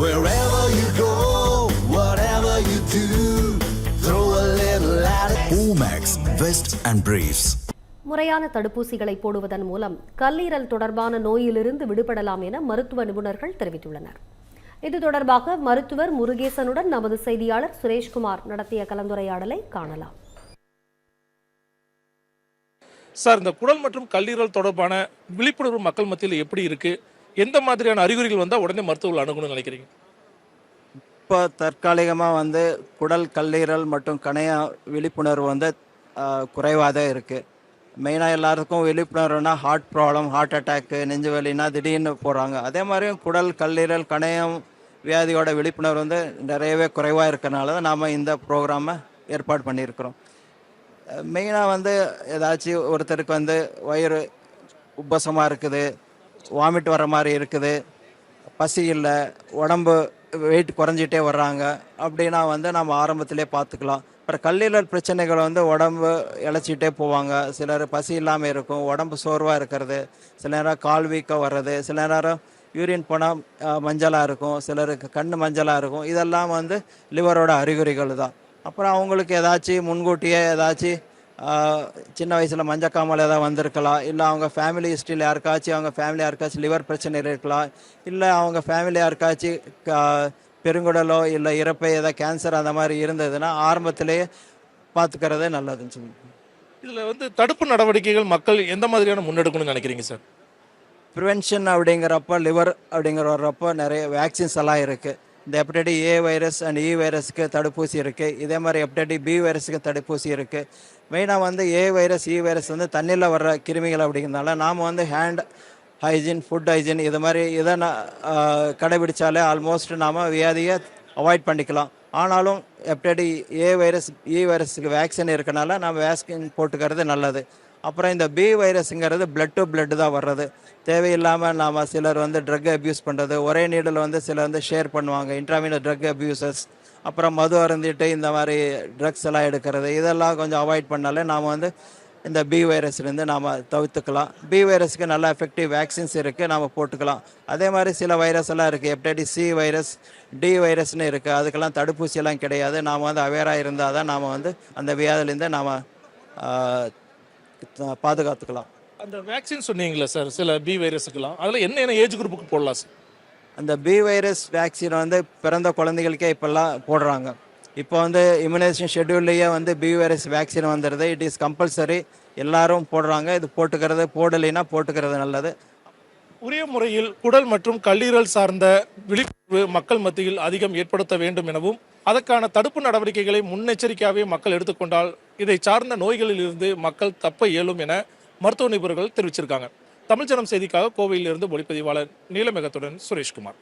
Wherever you go, whatever you do, throw a little at it. Omax, Vest and Briefs. முறையான தடுப்பூசிகளை போடுவதன் மூலம் கல்லீரல் தொடர்பான நோயிலிருந்து விடுபடலாம் என மருத்துவ நிபுணர்கள் தெரிவித்துள்ளனர். இது தொடர்பாக மருத்துவர் முருகேசனுடன் நமது செய்தியாளர் சுரேஷ்குமார் நடத்திய கலந்துரையாடலை காணலாம். சார், இந்த குடல் மற்றும் கல்லீரல் தொடர்பான விழிப்புணர்வு மக்கள் மத்தியில் எப்படி இருக்கு? எந்த மாதிரியான அறிகுறிகள் வந்தால் உடனே மருத்துவர்கள் அணுகணும்னு நினைக்கிறீங்க? இப்போ தற்காலிகமாக குடல் கல்லீரல் மற்றும் கணைய விழிப்புணர்வு குறைவாக தான் இருக்குது. மெயினாக எல்லாருக்கும் விழிப்புணர்வுனா ஹார்ட் ப்ராப்ளம், ஹார்ட் அட்டாக்கு, நெஞ்சு வலினா திடீர்னு போகிறாங்க. அதே மாதிரி குடல் கல்லீரல் கணையம் வியாதியோட விழிப்புணர்வு நிறையவே குறைவாக இருக்கிறனால தான் நாம் இந்த ப்ரோக்ராமை ஏற்பாடு பண்ணியிருக்கிறோம். மெயினாக ஏதாச்சும் ஒருத்தருக்கு வயிறு உப்பசமாக இருக்குது, வாமிட் வர மாதிரி இருக்குது, பசி இல்லை, உடம்பு வெயிட் குறைஞ்சிட்டே வர்றாங்க அப்படின்னா நம்ம ஆரம்பத்திலே பார்த்துக்கலாம். அப்புறம் கல்லீரல் பிரச்சனைகள் உடம்பு இழைச்சிட்டே போவாங்க. சிலர் பசி இல்லாமல் இருக்கும், உடம்பு சோர்வாக இருக்கிறது, சில நேரம் கால் வீக்கம் வர்றது, சில நேரம் யூரின் போனால் மஞ்சளாக இருக்கும், சிலருக்கு கண் மஞ்சளாக இருக்கும். இதெல்லாம் லிவரோட அறிகுறிகள் தான். அப்புறம் அவங்களுக்கு ஏதாச்சும் முன்கூட்டியே ஏதாச்சும் சின்ன வயசில் மஞ்சக்காமல் ஏதாவது வந்திருக்கலாம், இல்லை அவங்க ஃபேமிலி ஹிஸ்ட்ரியில் யாருக்காச்சும் லிவர் பிரச்சனை இருக்கலாம், இல்லை அவங்க ஃபேமிலி யாருக்காச்சும் பெருங்குடலோ இல்லை இறப்பை ஏதாவது கேன்சர் அந்த மாதிரி இருந்ததுன்னா ஆரம்பத்திலேயே பார்த்துக்கிறதே நல்லதுன்னு சொல்லி. இதில் தடுப்பு நடவடிக்கைகள் மக்கள் எந்த மாதிரியான முன்னெடுக்கணும்னு நினைக்கிறீங்க சார்? ப்ரிவென்ஷன் அப்படிங்கிறப்ப லிவர் வர்றப்போ நிறைய வேக்சின்ஸ் எல்லாம் இருக்குது. இந்த ஹெப்படைட்டிஸ் ஏ வைரஸ் அண்ட் இ வைரஸுக்கு தடுப்பூசி இருக்குது. இதே மாதிரி ஹெப்படைட்டிஸ் பி வைரஸுக்கு தடுப்பூசி இருக்குது. மெயினாக ஏ வைரஸ் இ வைரஸ் தண்ணியில் வர்ற கிருமிகள் அப்படிங்கிறதுனால நாம் ஹேண்ட் ஹைஜீன், ஃபுட் ஹைஜீன் இது மாதிரி இதை கடைபிடிச்சாலே ஆல்மோஸ்ட் நாம் வியாதியை அவாய்ட் பண்ணிக்கலாம். ஆனாலும் ஹெப்படைட்டிஸ் ஏ வைரஸ் இ வைரஸுக்கு வேக்சின் இருக்கனால நாம் வேக்சின் போட்டுக்கிறது நல்லது. அப்புறம் இந்த பி வைரஸுங்கிறது பிளட் டு பிளட் தான் வர்றது. தேவையில்லாமல் நாம் சிலர் ட்ரக் அப்யூஸ் பண்ணுறது, ஒரே நீடில் சிலர் ஷேர் பண்ணுவாங்க, இன்ட்ராவீனஸ் ட்ரக் அப்யூசர்ஸ். அப்புறம் மது அருந்திட்டு இந்த மாதிரி ட்ரக்ஸ் எல்லாம் எடுக்கிறது, இதெல்லாம் கொஞ்சம் அவாய்ட் பண்ணாலே நாம் இந்த பி வைரஸ்லேருந்து நாம் தவிர்த்துக்கலாம். பி வைரஸுக்கு நல்ல எஃபெக்டிவ் வேக்சின்ஸ் இருக்குது, நாம் போட்டுக்கலாம். அதே மாதிரி சில வைரஸ் எல்லாம் இருக்குது, ஹெப்படைட்டிஸ் சி வைரஸ், டி வைரஸ்னு இருக்குது. அதுக்கெல்லாம் தடுப்பூசியெல்லாம் கிடையாது. நாம் அவேராக இருந்தால் தான் நாம் அந்த வியாதிலேருந்து நாம் பாதுகாத்துக்கலாம். அந்த வேக்சின் சொன்னீங்களா சார், சில பி வைரஸுக்கெல்லாம் அதில் என்ன ஏஜ் குரூப்புக்கு போடலாம் சார்? அந்த பி வைரஸ் வேக்சின் பிறந்த குழந்தைகளுக்கே இப்போல்லாம் போடுறாங்க. இப்போ இம்யூனைசேஷன் ஷெட்யூல்லையே பி வைரஸ் வேக்சின் வந்துடுது. இட் இஸ் கம்பல்சரி, எல்லாரும் போடுறாங்க. இது போடலைன்னா போட்டுக்கிறது நல்லது. உரிய முறையில் குடல் மற்றும் கல்லீரல் சார்ந்த விழிப்புணர்வு மக்கள் மத்தியில் அதிகம் ஏற்படுத்த வேண்டும் எனவும், அதற்கான தடுப்பு நடவடிக்கைகளை முன்னெச்சரிக்கையாகவே மக்கள் எடுத்துக்கொண்டால் இதை சார்ந்த நோய்களில் இருந்து மக்கள் தப்ப இயலும் என மருத்துவ நிபுணர்கள் தெரிவிச்சிருக்காங்க. தமிழ் ஜனம் செய்திக்காக கோவையிலிருந்து ஒளிப்பதிவாளர் நீலமேகத்துடன் சுரேஷ்குமார்.